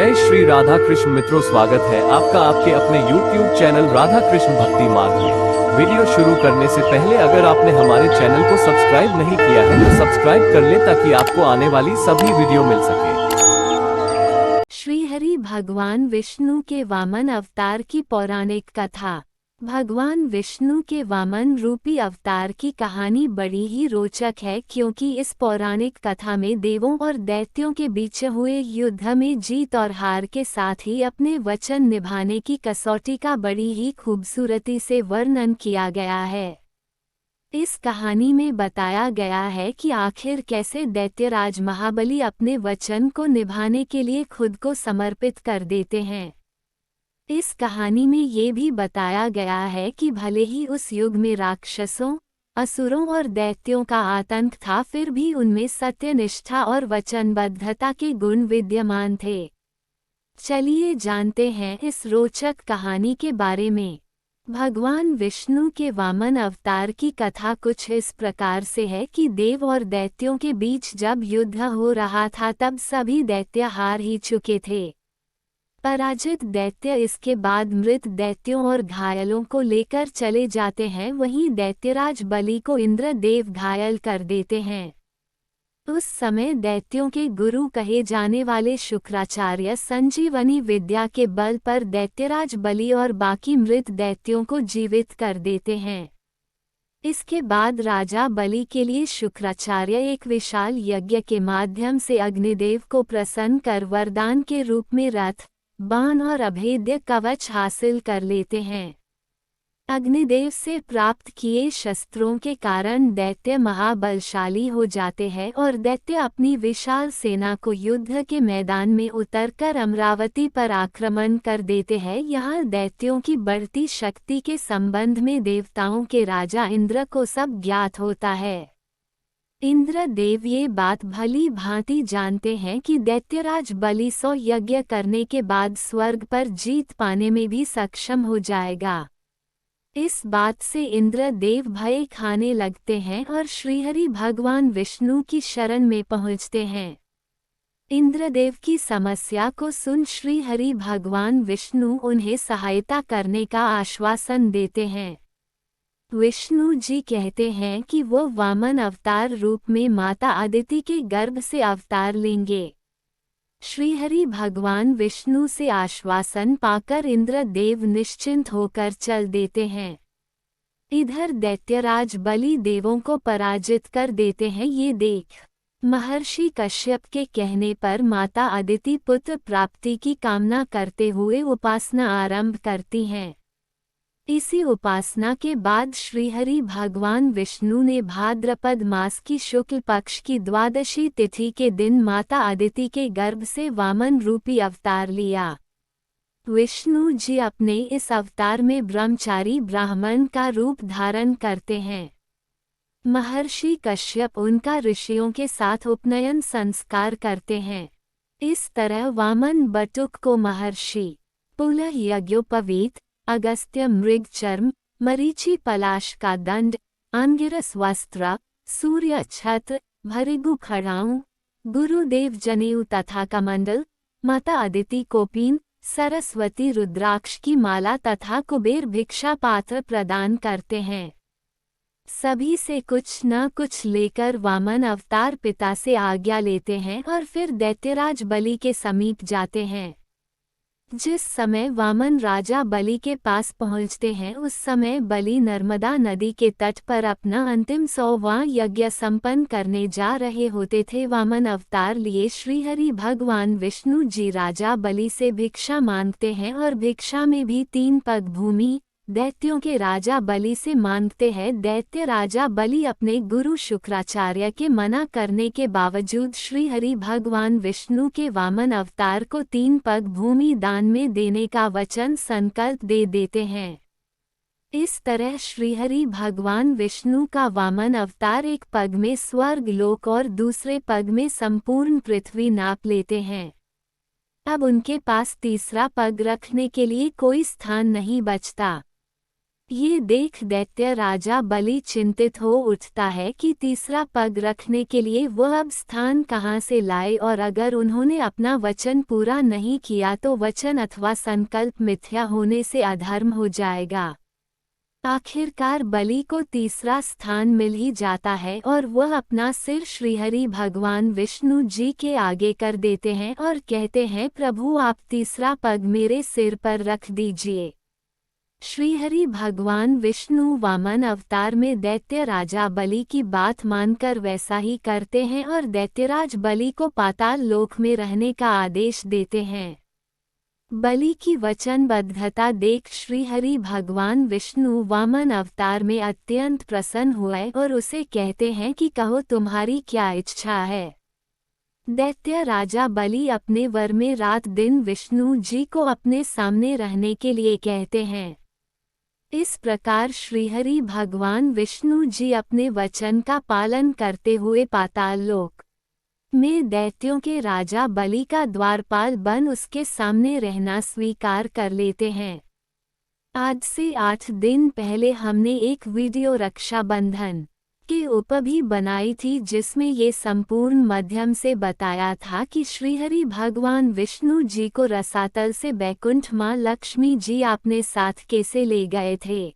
जय श्री राधा कृष्ण मित्रों, स्वागत है आपका आपके अपने YouTube चैनल राधा कृष्ण भक्ति मार्ग में। वीडियो शुरू करने से पहले अगर आपने हमारे चैनल को सब्सक्राइब नहीं किया है तो सब्सक्राइब कर ले ताकि आपको आने वाली सभी वीडियो मिल सके। श्री हरि भगवान विष्णु के वामन अवतार की पौराणिक कथा। भगवान विष्णु के वामन रूपी अवतार की कहानी बड़ी ही रोचक है, क्योंकि इस पौराणिक कथा में देवों और दैत्यों के बीच हुए युद्ध में जीत और हार के साथ ही अपने वचन निभाने की कसौटी का बड़ी ही खूबसूरती से वर्णन किया गया है। इस कहानी में बताया गया है कि आखिर कैसे दैत्यराज महाबली अपने वचन को निभाने के लिए खुद को समर्पित कर देते हैं। इस कहानी में ये भी बताया गया है कि भले ही उस युग में राक्षसों, असुरों और दैत्यों का आतंक था, फिर भी उनमें सत्यनिष्ठा और वचनबद्धता के गुण विद्यमान थे। चलिए जानते हैं इस रोचक कहानी के बारे में। भगवान विष्णु के वामन अवतार की कथा कुछ इस प्रकार से है कि देव और दैत्यों के बीच जब युद्ध हो रहा था तब सभी दैत्य हार ही चुके थे। पराजित दैत्य इसके बाद मृत दैत्यों और घायलों को लेकर चले जाते हैं, वहीं दैत्यराज बलि को इंद्र देव घायल कर देते हैं। उस समय दैत्यों के गुरु कहे जाने वाले शुक्राचार्य संजीवनी विद्या के बल पर दैत्यराज बलि और बाकी मृत दैत्यों को जीवित कर देते हैं। इसके बाद राजा बलि के लिए शुक्राचार्य एक विशाल यज्ञ के माध्यम से अग्निदेव को प्रसन्न कर वरदान के रूप में रथ, बाण और अभेद्य कवच हासिल कर लेते हैं। अग्निदेव से प्राप्त किए शस्त्रों के कारण दैत्य महाबलशाली हो जाते हैं और दैत्य अपनी विशाल सेना को युद्ध के मैदान में उतरकर अमरावती पर आक्रमण कर देते हैं। यहाँ दैत्यों की बढ़ती शक्ति के संबंध में देवताओं के राजा इंद्र को सब ज्ञात होता है। इंद्र देव ये बात भली भांति जानते हैं कि दैत्यराज बलि 100 यज्ञ करने के बाद स्वर्ग पर जीत पाने में भी सक्षम हो जाएगा। इस बात से इंद्र देव भय खाने लगते हैं और श्रीहरि भगवान विष्णु की शरण में पहुँचते हैं। इंद्रदेव की समस्या को सुन श्रीहरि भगवान विष्णु उन्हें सहायता करने का आश्वासन देते हैं। विष्णु जी कहते हैं कि वो वामन अवतार रूप में माता अदिति के गर्भ से अवतार लेंगे। श्रीहरि भगवान विष्णु से आश्वासन पाकर इंद्र देव निश्चिंत होकर चल देते हैं। इधर दैत्यराज बलि देवों को पराजित कर देते हैं। ये देख महर्षि कश्यप के कहने पर माता अदिति पुत्र प्राप्ति की कामना करते हुए उपासना आरंभ करती हैं। इसी उपासना के बाद श्रीहरि भगवान विष्णु ने भाद्रपद मास की शुक्ल पक्ष की द्वादशी तिथि के दिन माता अदिति के गर्भ से वामन रूपी अवतार लिया। विष्णु जी अपने इस अवतार में ब्रह्मचारी ब्राह्मण का रूप धारण करते हैं। महर्षि कश्यप उनका ऋषियों के साथ उपनयन संस्कार करते हैं। इस तरह वामन बटुक को महर्षि पुलह यज्ञोपवीत, अगस्त्य मृग चर्म, मरीचि पलाश का दंड, अंगिरस वस्त्र, सूर्य छत्र, भृगु खड़ाऊं, गुरुदेव जनेऊ तथा कमंडल, माता अदिति कोपीन, सरस्वती रुद्राक्ष की माला तथा कुबेर भिक्षा पात्र प्रदान करते हैं। सभी से कुछ न कुछ लेकर वामन अवतार पिता से आज्ञा लेते हैं और फिर दैत्यराज बलि के समीप जाते हैं। जिस समय वामन राजा बलि के पास पहुंचते हैं उस समय बलि नर्मदा नदी के तट पर अपना अंतिम 100वां यज्ञ संपन्न करने जा रहे होते थे। वामन अवतार लिए श्रीहरि भगवान विष्णु जी राजा बलि से भिक्षा मांगते हैं और भिक्षा में भी 3 पग भूमि दैत्यों के राजा बलि से मांगते हैं। दैत्य राजा बलि अपने गुरु शुक्राचार्य के मना करने के बावजूद श्रीहरि भगवान विष्णु के वामन अवतार को 3 पग भूमि दान में देने का वचन संकल्प दे देते हैं। इस तरह श्रीहरि भगवान विष्णु का वामन अवतार एक पग में स्वर्ग लोक और दूसरे पग में संपूर्ण पृथ्वी नाप लेते हैं। अब उनके पास तीसरा पग रखने के लिए कोई स्थान नहीं बचता। ये देख दैत्य राजा बलि चिंतित हो उठता है कि तीसरा पग रखने के लिए वह अब स्थान कहाँ से लाए, और अगर उन्होंने अपना वचन पूरा नहीं किया तो वचन अथवा संकल्प मिथ्या होने से अधर्म हो जाएगा। आखिरकार बलि को तीसरा स्थान मिल ही जाता है और वह अपना सिर श्रीहरि भगवान विष्णु जी के आगे कर देते हैं और कहते हैं, प्रभु आप तीसरा पग मेरे सिर पर रख दीजिए। श्रीहरि भगवान विष्णु वामन अवतार में दैत्य राजा बलि की बात मानकर वैसा ही करते हैं और दैत्यराज बलि को पाताल लोक में रहने का आदेश देते हैं। बलि की वचनबद्धता देख श्रीहरि भगवान विष्णु वामन अवतार में अत्यंत प्रसन्न हुए और उसे कहते हैं कि कहो तुम्हारी क्या इच्छा है। दैत्य राजा बलि अपने वर में रात दिन विष्णु जी को अपने सामने रहने के लिए कहते हैं। इस प्रकार श्रीहरि भगवान विष्णु जी अपने वचन का पालन करते हुए पाताल लोक में दैत्यों के राजा बलि का द्वारपाल बन उसके सामने रहना स्वीकार कर लेते हैं। आज से 8 दिन पहले हमने एक वीडियो रक्षाबंधन के ऊपर भी बनाई थी जिसमें ये संपूर्ण माध्यम से बताया था कि श्रीहरि भगवान विष्णु जी को रसातल से बैकुंठ माँ लक्ष्मी जी अपने साथ कैसे ले गए थे,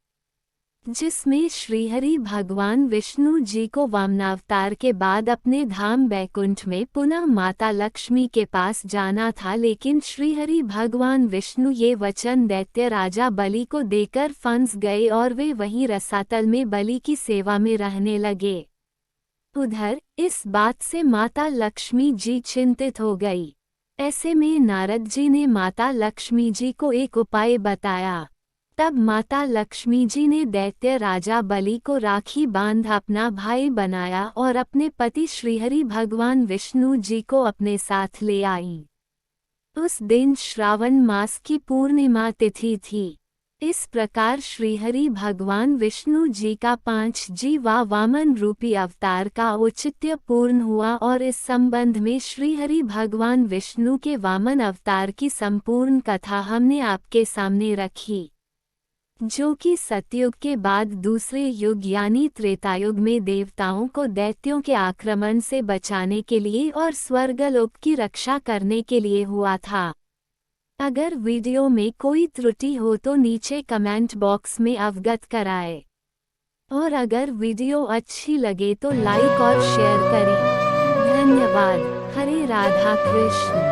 जिसमें श्रीहरि भगवान विष्णु जी को वामनावतार के बाद अपने धाम बैकुंठ में पुनः माता लक्ष्मी के पास जाना था, लेकिन श्रीहरि भगवान विष्णु ये वचन दैत्य राजा बलि को देकर फंस गए और वे वहीं रसातल में बलि की सेवा में रहने लगे। उधर इस बात से माता लक्ष्मी जी चिंतित हो गई। ऐसे में नारद जी ने माता लक्ष्मी जी को एक उपाय बताया। तब माता लक्ष्मी जी ने दैत्य राजा बलि को राखी बांध अपना भाई बनाया और अपने पति श्रीहरि भगवान विष्णु जी को अपने साथ ले आई। उस दिन श्रावण मास की पूर्णिमा तिथि थी। इस प्रकार श्रीहरि भगवान विष्णु जी का 5G वामन रूपी अवतार का औचित्य पूर्ण हुआ और इस संबंध में श्रीहरि भगवान विष्णु के वामन अवतार की संपूर्ण कथा हमने आपके सामने रखी, जो कि सतयुग के बाद दूसरे युग यानी त्रेतायुग में देवताओं को दैत्यों के आक्रमण से बचाने के लिए और स्वर्गलोक की रक्षा करने के लिए हुआ था। अगर वीडियो में कोई त्रुटि हो तो नीचे कमेंट बॉक्स में अवगत कराएं, और अगर वीडियो अच्छी लगे तो लाइक और शेयर करें। धन्यवाद। हरे राधा कृष्ण।